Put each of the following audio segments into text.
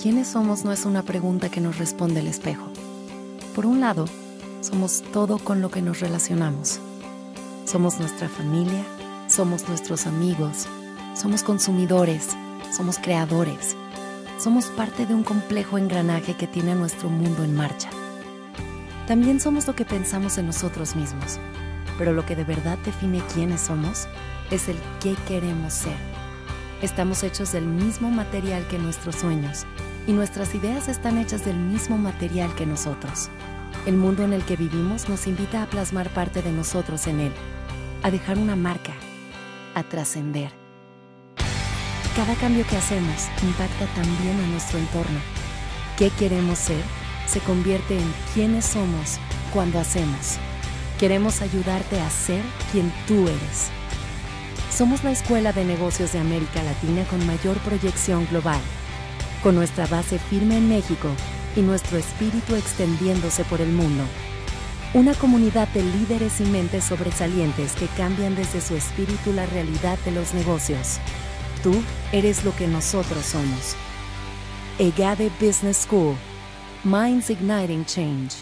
¿Quiénes somos? No es una pregunta que nos responde el espejo. Por un lado, somos todo con lo que nos relacionamos. Somos nuestra familia, somos nuestros amigos, somos consumidores, somos creadores. Somos parte de un complejo engranaje que tiene a nuestro mundo en marcha. También somos lo que pensamos en nosotros mismos, pero lo que de verdad define quiénes somos es el qué queremos ser. Estamos hechos del mismo material que nuestros sueños, y nuestras ideas están hechas del mismo material que nosotros. El mundo en el que vivimos nos invita a plasmar parte de nosotros en él, a dejar una marca, a trascender. Cada cambio que hacemos impacta también a nuestro entorno. ¿Qué queremos ser? Se convierte en quiénes somos cuando hacemos. Queremos ayudarte a ser quien tú eres. Somos la Escuela de Negocios de América Latina con mayor proyección global, con nuestra base firme en México y nuestro espíritu extendiéndose por el mundo. Una comunidad de líderes y mentes sobresalientes que cambian desde su espíritu la realidad de los negocios. Tú eres lo que nosotros somos. EGADE Business School. Minds Igniting Change.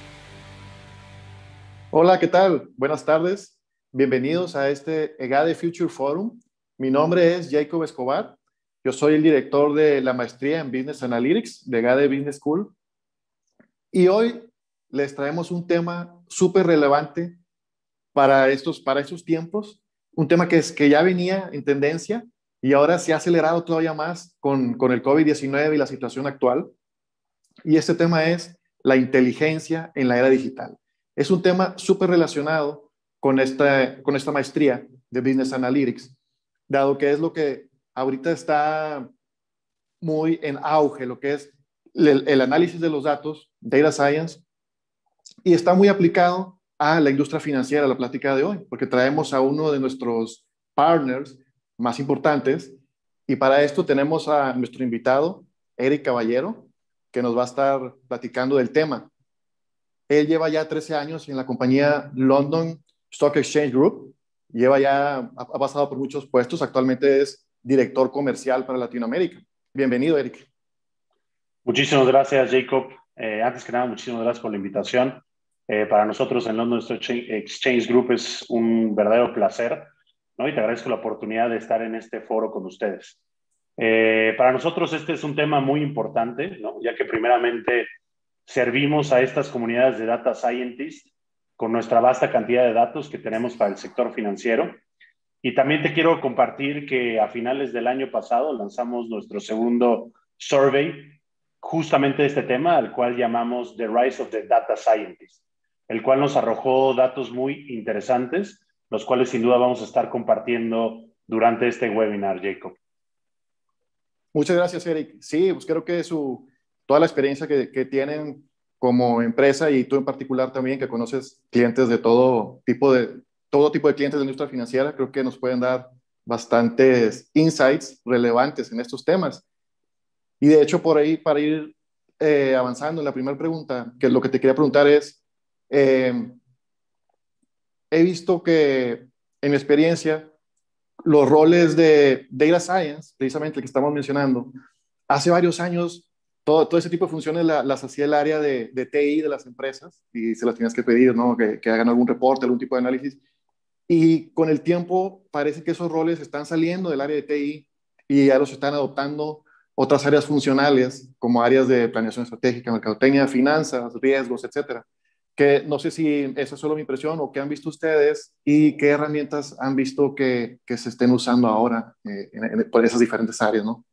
Hola, ¿qué tal? Buenas tardes. Bienvenidos a este EGADE Future Forum. Mi nombre es Jacob Escobar. Yo soy el director de la maestría en Business Analytics de EGADE Business School. Y hoy les traemos un tema súper relevante para estos tiempos. Un tema que ya venía en tendencia y ahora se ha acelerado todavía más con el COVID-19 y la situación actual. Y este tema es la inteligencia en la era digital. Es un tema súper relacionado con esta maestría de Business Analytics, dado que es lo que ahorita está muy en auge, lo que es el análisis de los datos, Data Science, y está muy aplicado a la industria financiera, la plática de hoy, porque traemos a uno de nuestros partners más importantes, y para esto tenemos a nuestro invitado, Eric Caballero, que nos va a estar platicando del tema. Él lleva ya 13 años en la compañía London Stock Exchange Group, ha pasado por muchos puestos, actualmente es director comercial para Latinoamérica. Bienvenido, Eric. Muchísimas gracias, Jacob. Antes que nada, muchísimas gracias por la invitación. Para nosotros en London Stock Exchange Group es un verdadero placer, ¿no? Y te agradezco la oportunidad de estar en este foro con ustedes. Para nosotros este es un tema muy importante, ¿no? Ya que primeramente servimos a estas comunidades de data scientists con nuestra vasta cantidad de datos que tenemos para el sector financiero. Y también te quiero compartir que a finales del año pasado lanzamos nuestro segundo survey justamente de este tema, al cual llamamos The Rise of the Data Scientist, el cual nos arrojó datos muy interesantes, los cuales sin duda vamos a estar compartiendo durante este webinar, Jacob. Muchas gracias, Eric. Sí, pues creo que toda la experiencia que tienen como empresa y tú en particular también, que conoces clientes de todo tipo de clientes de la industria financiera, creo que nos pueden dar bastantes insights relevantes en estos temas. Y de hecho, por ahí, para ir avanzando en la primera pregunta, que lo que te quería preguntar es, he visto que en mi experiencia, los roles de Data Science, precisamente el que estamos mencionando, hace varios años, todo ese tipo de funciones las hacía el área de TI de las empresas y se las tenías que pedir, ¿no? Que hagan algún reporte, algún tipo de análisis. Y con el tiempo parece que esos roles están saliendo del área de TI y ya los están adoptando otras áreas funcionales, como áreas de planeación estratégica, mercadotecnia, finanzas, riesgos, etcétera. Que no sé si esa es solo mi impresión o qué han visto ustedes y qué herramientas han visto que se estén usando ahora por esas diferentes áreas, ¿no?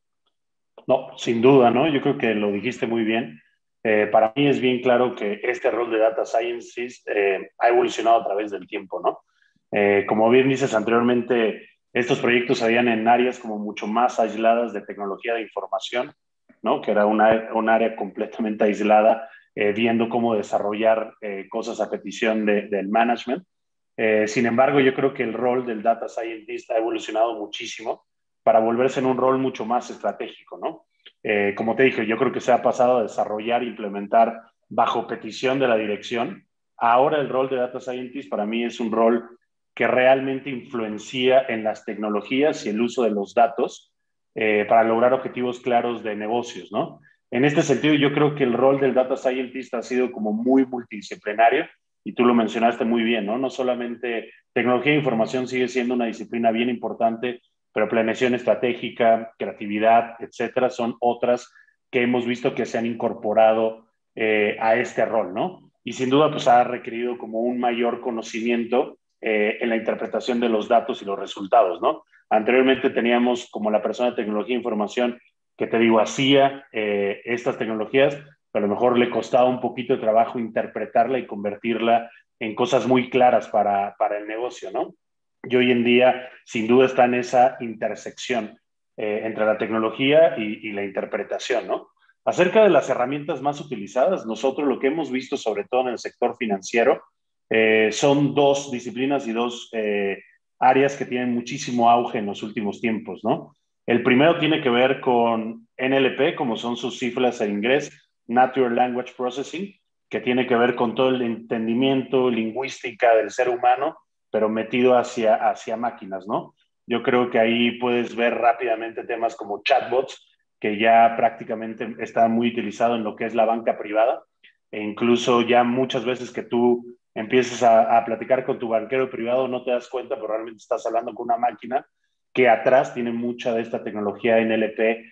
No, sin duda, ¿no? Yo creo que lo dijiste muy bien. Para mí es bien claro que este rol de Data Scientist ha evolucionado a través del tiempo, ¿no? Como bien dices anteriormente, estos proyectos habían en áreas como mucho más aisladas de tecnología de información, ¿no? Que era un área completamente aislada, viendo cómo desarrollar cosas a petición del management. Sin embargo, yo creo que el rol del Data Scientist ha evolucionado muchísimo para volverse en un rol mucho más estratégico, ¿no? Como te dije, yo creo que se ha pasado a desarrollar e implementar bajo petición de la dirección. Ahora el rol de Data Scientist para mí es un rol que realmente influencia en las tecnologías y el uso de los datos para lograr objetivos claros de negocios, ¿no? En este sentido, yo creo que el rol del data scientist ha sido como muy multidisciplinario y tú lo mencionaste muy bien, ¿no? No solamente tecnología e información sigue siendo una disciplina bien importante, pero planeación estratégica, creatividad, etcétera, son otras que hemos visto que se han incorporado a este rol, ¿no? Y sin duda, pues ha requerido como un mayor conocimiento en la interpretación de los datos y los resultados, ¿no? Anteriormente teníamos como la persona de tecnología e información que te digo, hacía estas tecnologías, pero a lo mejor le costaba un poquito de trabajo interpretarla y convertirla en cosas muy claras para el negocio, ¿no? Y hoy en día, sin duda, está en esa intersección entre la tecnología y la interpretación, ¿no? Acerca de las herramientas más utilizadas, nosotros lo que hemos visto, sobre todo en el sector financiero, son dos disciplinas y dos áreas que tienen muchísimo auge en los últimos tiempos, ¿no? El primero tiene que ver con NLP, como son sus siglas en inglés, Natural Language Processing, que tiene que ver con todo el entendimiento, lingüística del ser humano, pero metido hacia máquinas, ¿no? Yo creo que ahí puedes ver rápidamente temas como chatbots, que ya prácticamente está muy utilizado en lo que es la banca privada, e incluso ya muchas veces que tú empiezas a platicar con tu banquero privado, no te das cuenta, pero realmente estás hablando con una máquina que atrás tiene mucha de esta tecnología NLP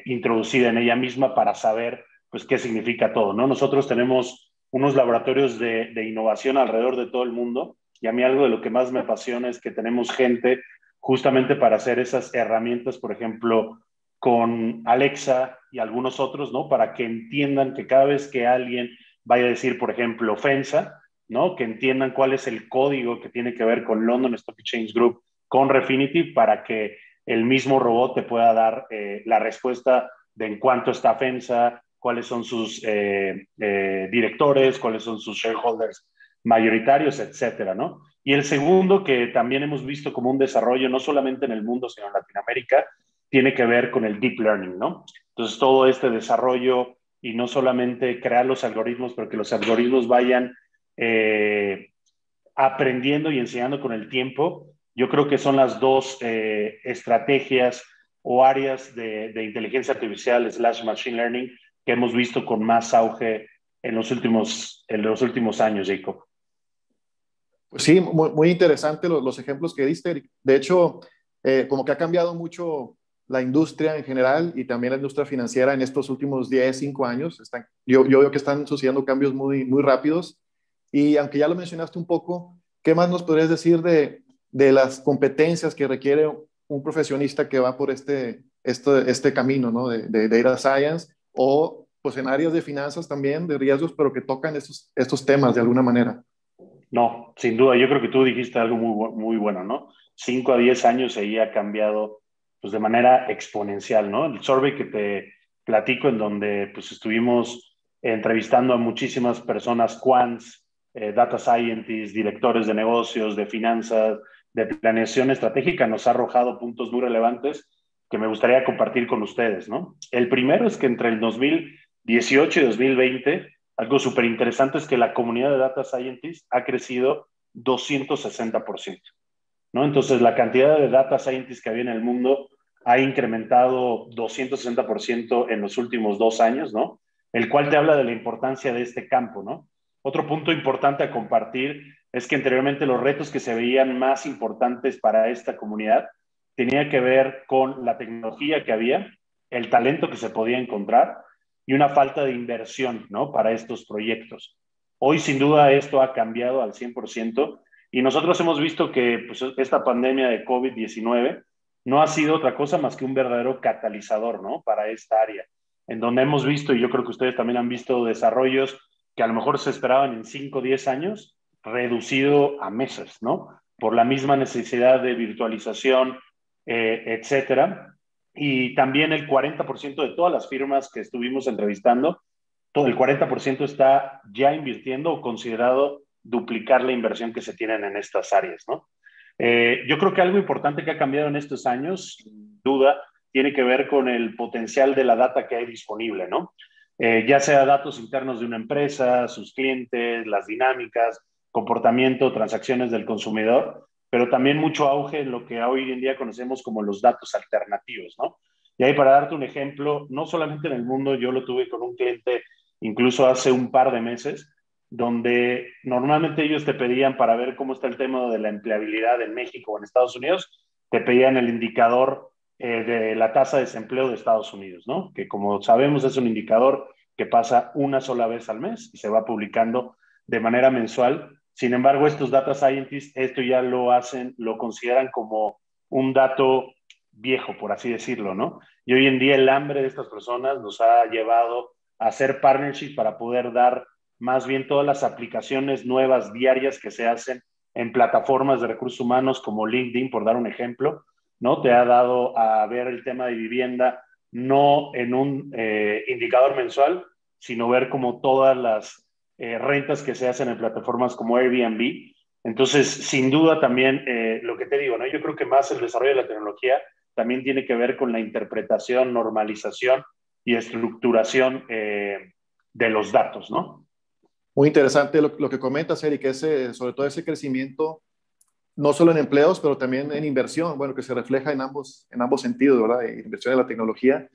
introducida en ella misma para saber pues qué significa todo, ¿no? Nosotros tenemos unos laboratorios de innovación alrededor de todo el mundo y a mí algo de lo que más me apasiona es que tenemos gente justamente para hacer esas herramientas, por ejemplo, con Alexa y algunos otros, ¿no? Para que entiendan que cada vez que alguien vaya a decir, por ejemplo, ofensa, ¿no? Que entiendan cuál es el código que tiene que ver con London Stock Exchange Group, con Refinitiv, para que el mismo robot te pueda dar la respuesta de en cuánto está ofensa, cuáles son sus directores, cuáles son sus shareholders mayoritarios, etcétera, ¿no? Y el segundo, que también hemos visto como un desarrollo, no solamente en el mundo, sino en Latinoamérica, tiene que ver con el deep learning, ¿no? Entonces, todo este desarrollo y no solamente crear los algoritmos, pero que los algoritmos vayan aprendiendo y enseñando con el tiempo, yo creo que son las dos estrategias o áreas de inteligencia artificial / machine learning que hemos visto con más auge en los últimos años, Jacob. Pues sí, muy interesante los ejemplos que diste, Eric. De hecho, como que ha cambiado mucho la industria en general y también la industria financiera en estos últimos 10, 5 años. Yo veo que están sucediendo cambios muy rápidos. Y aunque ya lo mencionaste un poco, ¿qué más nos podrías decir de las competencias que requiere un profesionista que va por este camino, ¿no? de data science o pues en áreas de finanzas también, de riesgos, pero que tocan estos temas de alguna manera? No, sin duda, yo creo que tú dijiste algo muy bueno, ¿no? 5 a 10 años ahí ha cambiado pues de manera exponencial, ¿no? El survey que te platico en donde pues estuvimos entrevistando a muchísimas personas, quants, data scientists, directores de negocios, de finanzas, de planeación estratégica, nos ha arrojado puntos muy relevantes que me gustaría compartir con ustedes, ¿no? El primero es que entre el 2018 y 2020 algo súper interesante es que la comunidad de data scientists ha crecido 260%, ¿no? Entonces, la cantidad de data scientists que había en el mundo ha incrementado 260% en los últimos 2 años, ¿no? El cual te habla de la importancia de este campo, ¿no? Otro punto importante a compartir es que anteriormente los retos que se veían más importantes para esta comunidad tenía que ver con la tecnología que había, el talento que se podía encontrar y una falta de inversión, ¿no? Para estos proyectos. Hoy, sin duda, esto ha cambiado al 100% y nosotros hemos visto que pues, esta pandemia de COVID-19 no ha sido otra cosa más que un verdadero catalizador, ¿no? Para esta área, en donde hemos visto, y yo creo que ustedes también han visto desarrollos que a lo mejor se esperaban en 5 o 10 años, reducido a meses, ¿no? Por la misma necesidad de virtualización, etcétera. Y también el 40% de todas las firmas que estuvimos entrevistando, todo el 40% está ya invirtiendo o considerado duplicar la inversión que se tienen en estas áreas, ¿no? Yo creo que algo importante que ha cambiado en estos años, sin duda, tiene que ver con el potencial de la data que hay disponible, ¿no? Ya sea datos internos de una empresa, sus clientes, las dinámicas, comportamiento, transacciones del consumidor, pero también mucho auge en lo que hoy en día conocemos como los datos alternativos, ¿no? Y ahí para darte un ejemplo, no solamente en el mundo, yo lo tuve con un cliente incluso hace un par de meses, donde normalmente ellos te pedían para ver cómo está el tema de la empleabilidad en México o en Estados Unidos, te pedían el indicador de la tasa de desempleo de Estados Unidos, ¿no? Que como sabemos es un indicador que pasa una sola vez al mes y se va publicando de manera mensual. Sin embargo, estos data scientists esto ya lo hacen, lo consideran como un dato viejo, por así decirlo, ¿no? Y hoy en día el hambre de estas personas nos ha llevado a hacer partnerships para poder dar más bien todas las aplicaciones nuevas diarias que se hacen en plataformas de recursos humanos como LinkedIn, por dar un ejemplo, ¿no? Te ha dado a ver el tema de vivienda no en un indicador mensual, sino ver como todas las rentas que se hacen en plataformas como Airbnb. Entonces, sin duda también lo que te digo, ¿no? Yo creo que más el desarrollo de la tecnología también tiene que ver con la interpretación, normalización y estructuración de los datos, ¿no? Muy interesante lo que comentas, Eric, sobre todo ese crecimiento, no solo en empleos, pero también en inversión, bueno, que se refleja en ambos sentidos, ¿verdad? Inversión en la tecnología.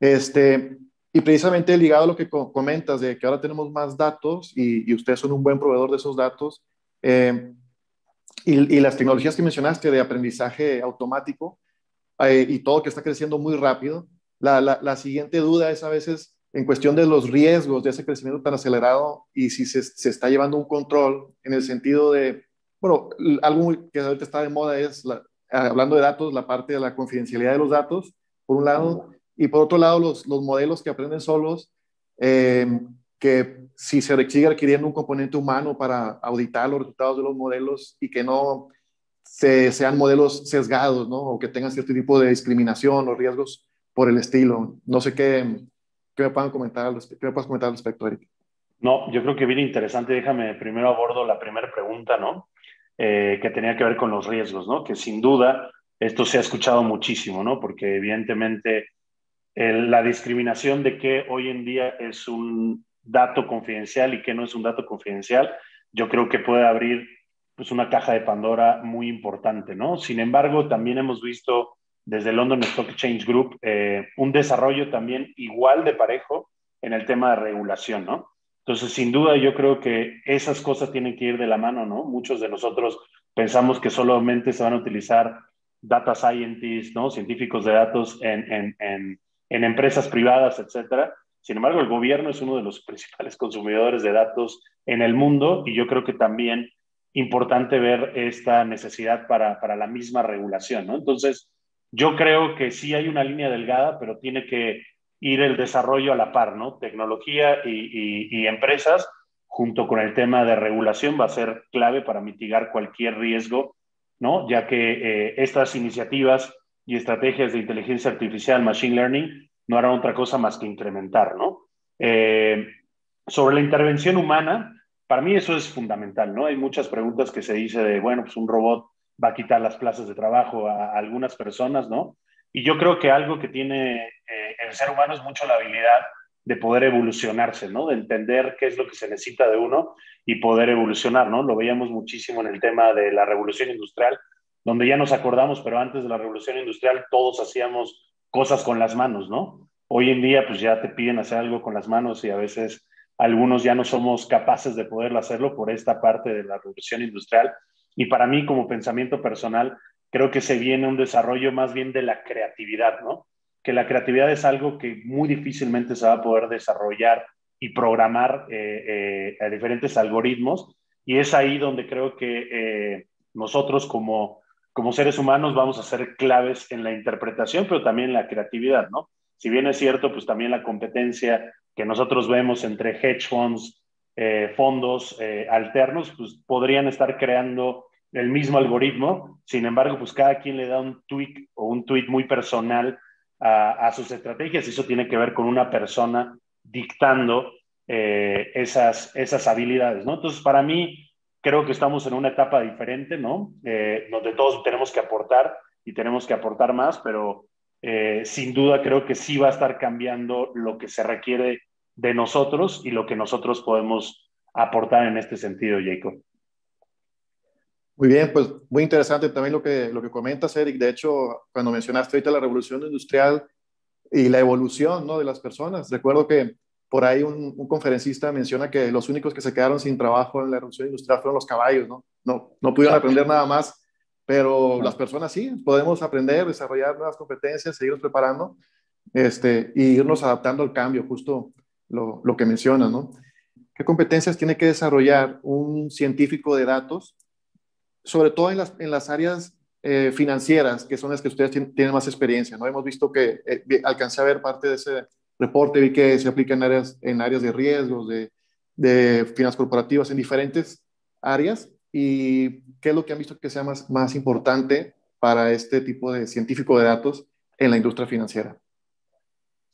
Y precisamente ligado a lo que comentas, de que ahora tenemos más datos y ustedes son un buen proveedor de esos datos, eh, y las tecnologías que mencionaste de aprendizaje automático, y todo que está creciendo muy rápido, la siguiente duda es a veces en cuestión de los riesgos de ese crecimiento tan acelerado y si se está llevando un control en el sentido de, bueno, algo que ahorita está de moda es, hablando de datos, la parte de la confidencialidad de los datos, por un lado, y por otro lado los modelos que aprenden solos, eh, que si se sigue requiriendo un componente humano para auditar los resultados de los modelos y que no sean modelos sesgados, ¿no? O que tengan cierto tipo de discriminación o riesgos por el estilo. No sé qué me puedan comentar, qué me puedas comentar al respecto, Eric. No, yo creo que bien interesante. Déjame primero abordo la primera pregunta, ¿no? Que tenía que ver con los riesgos, ¿no? Que sin duda esto se ha escuchado muchísimo, ¿no? Porque evidentemente la discriminación de qué hoy en día es un dato confidencial y qué no es un dato confidencial, yo creo que puede abrir pues una caja de Pandora muy importante, ¿no? Sin embargo, también hemos visto desde London Stock Exchange Group un desarrollo también igual de parejo en el tema de regulación, ¿no? Entonces, sin duda, yo creo que esas cosas tienen que ir de la mano, ¿no? Muchos de nosotros pensamos que solamente se van a utilizar data scientists, ¿no? Científicos de datos en empresas privadas, etcétera. Sin embargo, el gobierno es uno de los principales consumidores de datos en el mundo y yo creo que también importante ver esta necesidad para la misma regulación, ¿no? Entonces, yo creo que sí hay una línea delgada, pero tiene que ir el desarrollo a la par, ¿no? Tecnología y empresas, junto con el tema de regulación, va a ser clave para mitigar cualquier riesgo, ¿no? Ya que estas iniciativas y estrategias de inteligencia artificial, machine learning, no harán otra cosa más que incrementar, ¿no? Eh, sobre la intervención humana, para mí eso es fundamental, ¿no? Hay muchas preguntas que se dice de, bueno, pues un robot va a quitar las plazas de trabajo a algunas personas, ¿no? Y yo creo que algo que tiene el ser humano es mucho la habilidad de poder evolucionarse, ¿no? De entender qué es lo que se necesita de uno y poder evolucionar, ¿no? Lo veíamos muchísimo en el tema de la revolución industrial, donde ya nos acordamos, pero antes de la revolución industrial todos hacíamos cosas con las manos, ¿no? Hoy en día pues ya te piden hacer algo con las manos y a veces algunos ya no somos capaces de poderlo hacerlo por esta parte de la revolución industrial. Y para mí como pensamiento personal, creo que se viene un desarrollo más bien de la creatividad, ¿no? Que la creatividad es algo que muy difícilmente se va a poder desarrollar y programar a diferentes algoritmos. Y es ahí donde creo que nosotros como seres humanos vamos a ser claves en la interpretación, pero también en la creatividad, ¿no? Si bien es cierto, pues también la competencia que nosotros vemos entre hedge funds, fondos alternos, pues podrían estar creando el mismo algoritmo, sin embargo, pues cada quien le da un tweak o un tweet muy personal a sus estrategias y eso tiene que ver con una persona dictando esas habilidades, ¿no? Entonces, para mí, creo que estamos en una etapa diferente, ¿no? Donde todos tenemos que aportar y tenemos que aportar más, pero sin duda creo que sí va a estar cambiando lo que se requiere de nosotros y lo que nosotros podemos aportar en este sentido, Jacob. Muy bien, pues muy interesante también lo que comentas, Eric. De hecho, cuando mencionaste ahorita la revolución industrial, y la evolución, ¿no?, de las personas. Recuerdo que por ahí un conferencista menciona que los únicos que se quedaron sin trabajo en la revolución industrial fueron los caballos, ¿no? No pudieron Exacto. aprender nada más, pero las No. personas sí, podemos aprender, desarrollar nuevas competencias, seguirnos preparando, y irnos adaptando al cambio, justo lo que menciona, ¿no? ¿Qué competencias tiene que desarrollar un científico de datos, sobre todo en las áreas financieras, que son las que ustedes tienen más experiencia, ¿no? Hemos visto que alcancé a ver parte de ese reporte, vi que se aplica en áreas de riesgos, de finanzas corporativas, en diferentes áreas. ¿Y qué es lo que han visto que sea más importante para este tipo de científico de datos en la industria financiera?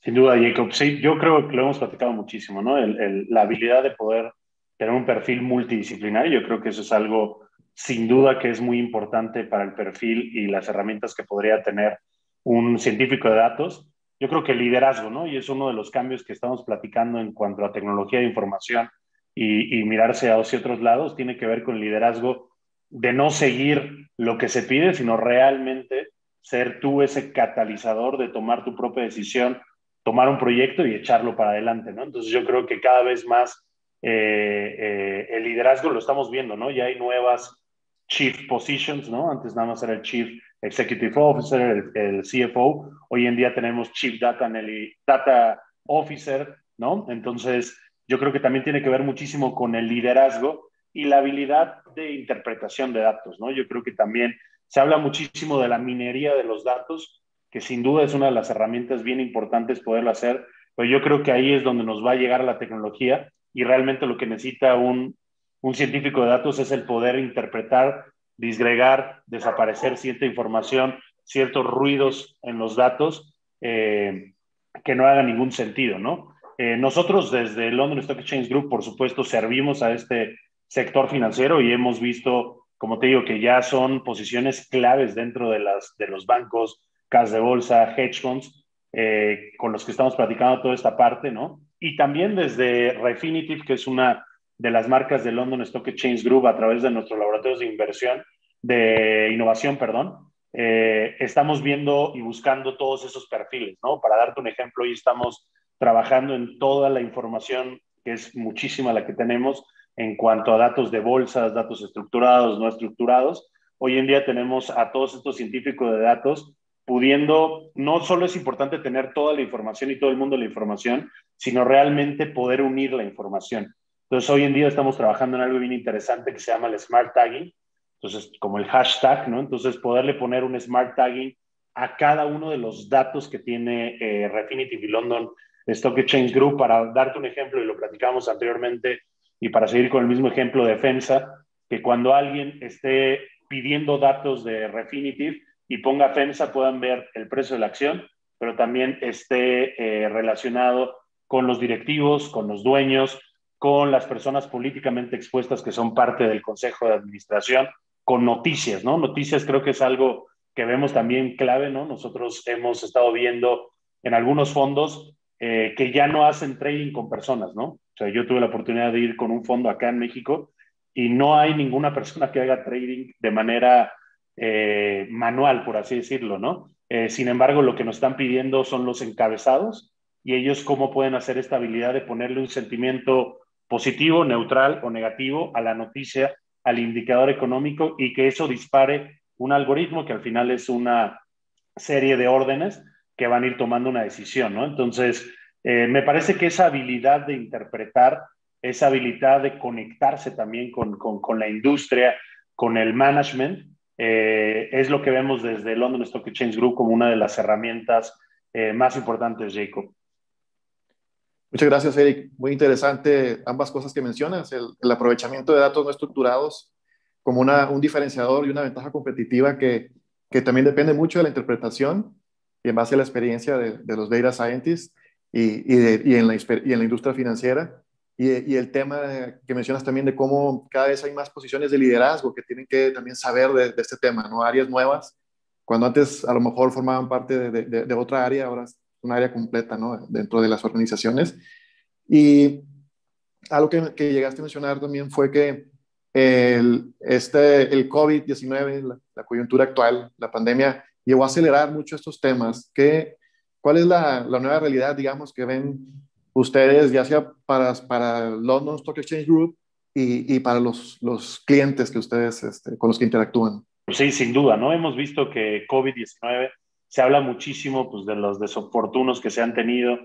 Sin duda, Jacob. Sí, yo creo que lo hemos platicado muchísimo, ¿no? La habilidad de poder tener un perfil multidisciplinario, yo creo que eso es algo sin duda que es muy importante para el perfil y las herramientas que podría tener un científico de datos. Yo creo que el liderazgo, ¿no? Y es uno de los cambios que estamos platicando en cuanto a tecnología de información y mirarse hacia otros lados, tiene que ver con el liderazgo de no seguir lo que se pide, sino realmente ser tú ese catalizador de tomar tu propia decisión, tomar un proyecto y echarlo para adelante, ¿no? Entonces yo creo que cada vez más el liderazgo lo estamos viendo, ¿no? Ya hay nuevas chief positions, ¿no? Antes nada más era el chief executive officer, el CFO. Hoy en día tenemos chief data officer, ¿no? Entonces yo creo que también tiene que ver muchísimo con el liderazgo y la habilidad de interpretación de datos, ¿no? Yo creo que también se habla muchísimo de la minería de los datos, que sin duda es una de las herramientas bien importantes poderlo hacer, pero yo creo que ahí es donde nos va a llegar la tecnología y realmente lo que necesita un científico de datos es el poder interpretar, disgregar, desaparecer cierta información, ciertos ruidos en los datos que no hagan ningún sentido, ¿no? Nosotros desde el London Stock Exchange Group, por supuesto, servimos a este sector financiero y hemos visto, como te digo, que ya son posiciones claves dentro de los bancos, casas de bolsa, hedge funds, con los que estamos platicando toda esta parte, ¿no? Y también desde Refinitiv, que es una de las marcas del London Stock Exchange Group, a través de nuestros laboratorios de inversión, de innovación, perdón, estamos viendo y buscando todos esos perfiles, ¿no? Para darte un ejemplo, hoy estamos trabajando en toda la información, que es muchísima la que tenemos, en cuanto a datos de bolsas, datos estructurados, no estructurados. Hoy en día tenemos a todos estos científicos de datos pudiendo, no solo es importante tener toda la información y todo el mundo la información, sino realmente poder unir la información. Entonces, hoy en día estamos trabajando en algo bien interesante que se llama el Smart Tagging, entonces, como el hashtag, ¿no? Entonces, poderle poner un Smart Tagging a cada uno de los datos que tiene Refinitiv y London Stock Exchange Group. Para darte un ejemplo, y lo platicamos anteriormente, y para seguir con el mismo ejemplo de FEMSA, que cuando alguien esté pidiendo datos de Refinitiv y ponga FEMSA, puedan ver el precio de la acción, pero también esté relacionado con los directivos, con los dueños, con las personas políticamente expuestas que son parte del Consejo de Administración, con noticias, ¿no? Noticias creo que es algo que vemos también clave, ¿no? Nosotros hemos estado viendo en algunos fondos que ya no hacen trading con personas, ¿no? O sea, yo tuve la oportunidad de ir con un fondo acá en México y no hay ninguna persona que haga trading de manera manual, por así decirlo, ¿no? Sin embargo, lo que nos están pidiendo son los encabezados y ellos cómo pueden hacer esta habilidad de ponerle un sentimiento positivo, neutral o negativo a la noticia, al indicador económico y que eso dispare un algoritmo que al final es una serie de órdenes que van a ir tomando una decisión, ¿no? Entonces, me parece que esa habilidad de interpretar, esa habilidad de conectarse también con la industria, con el management, es lo que vemos desde London Stock Exchange Group como una de las herramientas más importantes, Jacob. Muchas gracias, Eric. Muy interesante ambas cosas que mencionas, el aprovechamiento de datos no estructurados como un diferenciador y una ventaja competitiva que también depende mucho de la interpretación y en base a la experiencia de los data scientists y en la industria financiera. Y el tema que mencionas también de cómo cada vez hay más posiciones de liderazgo que tienen que también saber de este tema, ¿no? Áreas nuevas, cuando antes a lo mejor formaban parte de otra área, ahora un área completa, ¿no?, dentro de las organizaciones. Y algo que llegaste a mencionar también fue que el COVID-19, la coyuntura actual, la pandemia, llevó a acelerar mucho estos temas. ¿Cuál es la nueva realidad, digamos, que ven ustedes, ya sea para London Stock Exchange Group y para los clientes que ustedes, con los que interactúan? Pues sí, sin duda, ¿no? Hemos visto que COVID-19 se habla muchísimo pues, de los desoportunos que se han tenido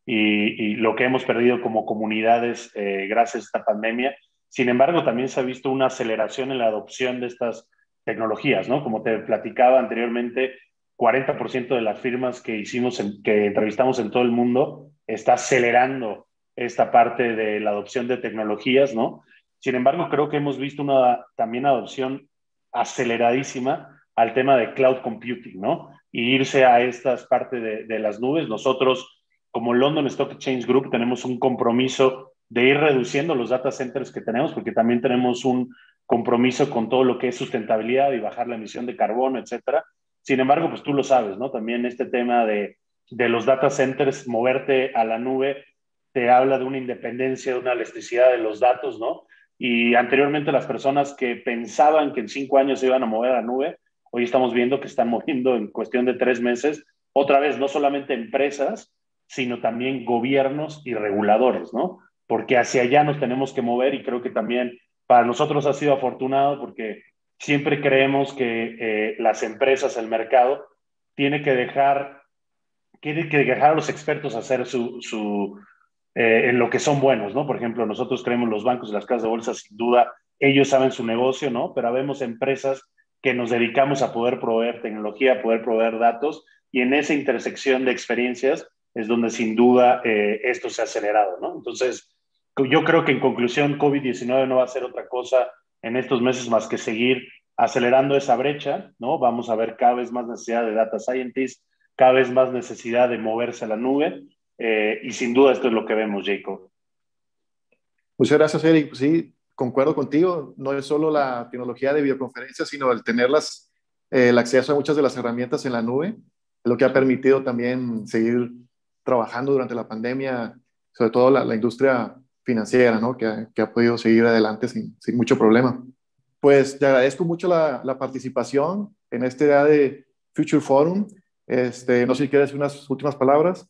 y lo que hemos perdido como comunidades gracias a esta pandemia. Sin embargo, también se ha visto una aceleración en la adopción de estas tecnologías, ¿no? Como te platicaba anteriormente, 40% de las firmas que hicimos, que entrevistamos en todo el mundo, está acelerando esta parte de la adopción de tecnologías, ¿no? Sin embargo, creo que hemos visto una también adopción aceleradísima al tema de cloud computing, ¿no? Y irse a estas partes de las nubes. Nosotros, como London Stock Exchange Group, tenemos un compromiso de ir reduciendo los data centers que tenemos, porque también tenemos un compromiso con todo lo que es sustentabilidad y bajar la emisión de carbono, etcétera. Sin embargo, pues tú lo sabes, ¿no? También este tema de los data centers, moverte a la nube, te habla de una independencia, de una elasticidad de los datos, ¿no? Y anteriormente las personas que pensaban que en 5 años se iban a mover a la nube, hoy estamos viendo que están moviendo en cuestión de 3 meses. Otra vez, no solamente empresas, sino también gobiernos y reguladores, ¿no? Porque hacia allá nos tenemos que mover y creo que también para nosotros ha sido afortunado porque siempre creemos que las empresas, el mercado, tiene que dejar, tiene que dejar a los expertos hacer en lo que son buenos, ¿no? Por ejemplo, nosotros creemos los bancos y las casas de bolsa, sin duda, ellos saben su negocio, ¿no? Pero habemos empresas que nos dedicamos a poder proveer tecnología, a poder proveer datos, y en esa intersección de experiencias es donde sin duda esto se ha acelerado, ¿no? Entonces, yo creo que en conclusión, COVID-19 no va a ser otra cosa en estos meses más que seguir acelerando esa brecha, ¿no? Vamos a ver cada vez más necesidad de data scientists, cada vez más necesidad de moverse a la nube, y sin duda esto es lo que vemos, Jacob. Muchas gracias, Eric. Sí, concuerdo contigo. No es solo la tecnología de videoconferencia, sino el tener el acceso a muchas de las herramientas en la nube, lo que ha permitido también seguir trabajando durante la pandemia, sobre todo la industria financiera, ¿no? Que ha podido seguir adelante sin mucho problema. Pues te agradezco mucho la participación en este día de Future Forum. No sé si quieres unas últimas palabras.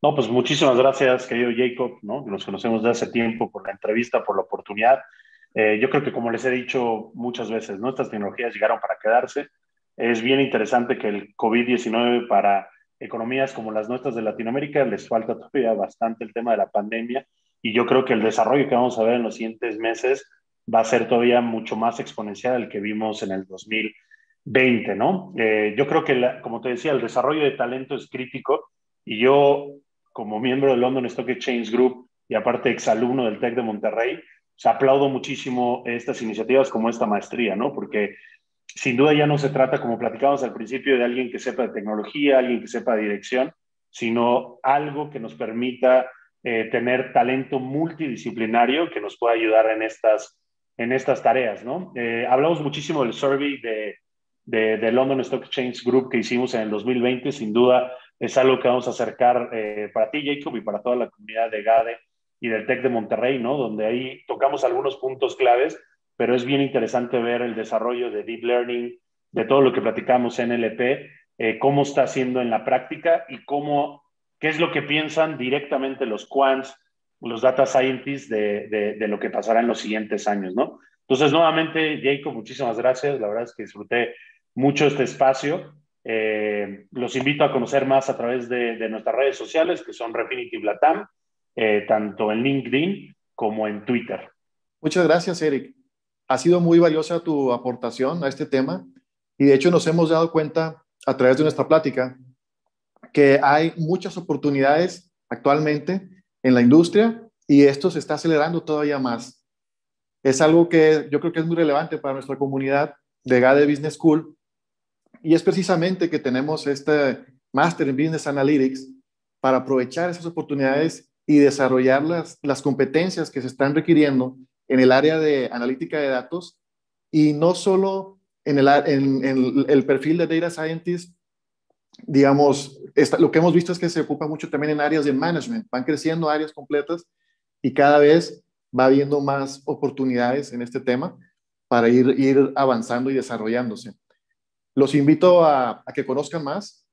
No, pues muchísimas gracias, querido Jacob, ¿no? Nos conocemos de hace tiempo por la entrevista, por la oportunidad. Yo creo que como les he dicho muchas veces, ¿no? Estas tecnologías llegaron para quedarse. Es bien interesante que el COVID-19 para economías como las nuestras de Latinoamérica les falta todavía bastante el tema de la pandemia, y yo creo que el desarrollo que vamos a ver en los siguientes meses va a ser todavía mucho más exponencial al que vimos en el 2020, ¿no? Yo creo que, como te decía, el desarrollo de talento es crítico, y yo como miembro del London Stock Exchange Group y aparte exalumno del TEC de Monterrey, pues aplaudo muchísimo estas iniciativas como esta maestría, ¿no? Porque sin duda ya no se trata, como platicábamos al principio, de alguien que sepa de tecnología, alguien que sepa de dirección, sino algo que nos permita tener talento multidisciplinario que nos pueda ayudar en estas tareas, ¿no? Hablamos muchísimo del survey de London Stock Exchange Group que hicimos en el 2020, sin duda es algo que vamos a acercar para ti, Jacob, y para toda la comunidad de GADE y del TEC de Monterrey, ¿no? Donde ahí tocamos algunos puntos claves, pero es bien interesante ver el desarrollo de Deep Learning, de todo lo que platicamos en NLP, cómo está haciendo en la práctica y qué es lo que piensan directamente los quants, los data scientists de lo que pasará en los siguientes años, ¿no? Entonces, nuevamente, Jacob, muchísimas gracias. La verdad es que disfruté mucho este espacio. Los invito a conocer más a través de nuestras redes sociales, que son Refinitiv Latam, tanto en LinkedIn como en Twitter. Muchas gracias, Eric. Ha sido muy valiosa tu aportación a este tema y de hecho nos hemos dado cuenta a través de nuestra plática que hay muchas oportunidades actualmente en la industria y esto se está acelerando todavía más. Es algo que yo creo que es muy relevante para nuestra comunidad de GADE Business School y es precisamente que tenemos este Master en Business Analytics para aprovechar esas oportunidades y desarrollar las competencias que se están requiriendo en el área de analítica de datos y no solo en el perfil de Data Scientist, digamos, lo que hemos visto es que se ocupa mucho también en áreas de management, van creciendo áreas completas y cada vez va habiendo más oportunidades en este tema para ir avanzando y desarrollándose. Los invito a que conozcan más.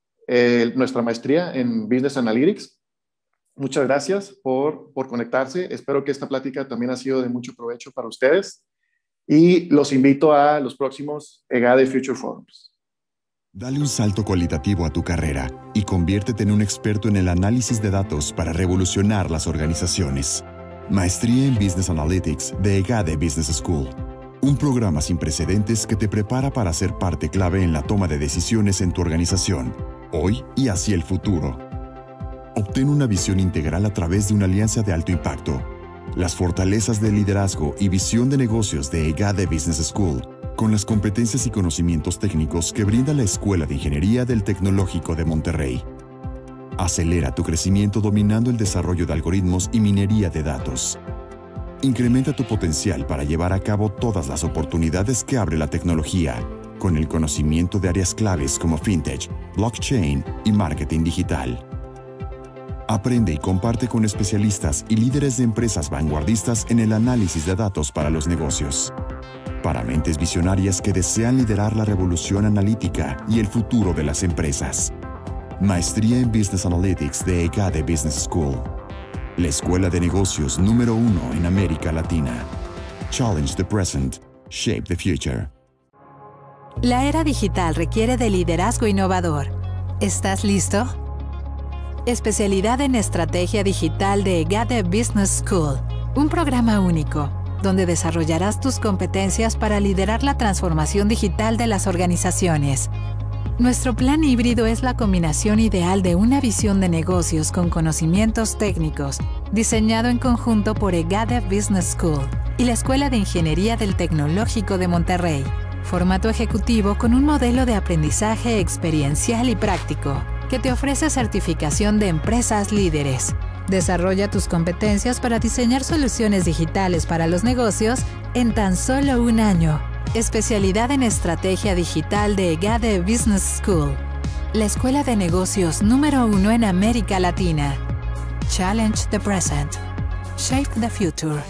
nuestra maestría en Business Analytics. Muchas gracias por conectarse. Espero que esta plática también ha sido de mucho provecho para ustedes y los invito a los próximos EGADE Future Forums. Dale un salto cualitativo a tu carrera y conviértete en un experto en el análisis de datos para revolucionar las organizaciones. Maestría en Business Analytics de EGADE Business School. Un programa sin precedentes que te prepara para ser parte clave en la toma de decisiones en tu organización, hoy y hacia el futuro. Obtén una visión integral a través de una alianza de alto impacto. Las fortalezas de liderazgo y visión de negocios de EGADE Business School, con las competencias y conocimientos técnicos que brinda la Escuela de Ingeniería del Tecnológico de Monterrey. Acelera tu crecimiento dominando el desarrollo de algoritmos y minería de datos. Incrementa tu potencial para llevar a cabo todas las oportunidades que abre la tecnología, con el conocimiento de áreas claves como fintech, blockchain y marketing digital. Aprende y comparte con especialistas y líderes de empresas vanguardistas en el análisis de datos para los negocios. Para mentes visionarias que desean liderar la revolución analítica y el futuro de las empresas. Maestría en Business Analytics de EGADE Business School. La escuela de negocios número 1 en América Latina. Challenge the present. Shape the future. La era digital requiere de liderazgo innovador. ¿Estás listo? Especialidad en Estrategia Digital de EGADE Business School. Un programa único, donde desarrollarás tus competencias para liderar la transformación digital de las organizaciones. Nuestro plan híbrido es la combinación ideal de una visión de negocios con conocimientos técnicos, diseñado en conjunto por EGADE Business School y la Escuela de Ingeniería del Tecnológico de Monterrey. Formato ejecutivo con un modelo de aprendizaje experiencial y práctico, que te ofrece certificación de empresas líderes. Desarrolla tus competencias para diseñar soluciones digitales para los negocios en tan solo un año. Especialidad en Estrategia Digital de EGADE Business School. La escuela de negocios número 1 en América Latina. Challenge the present. Shape the future.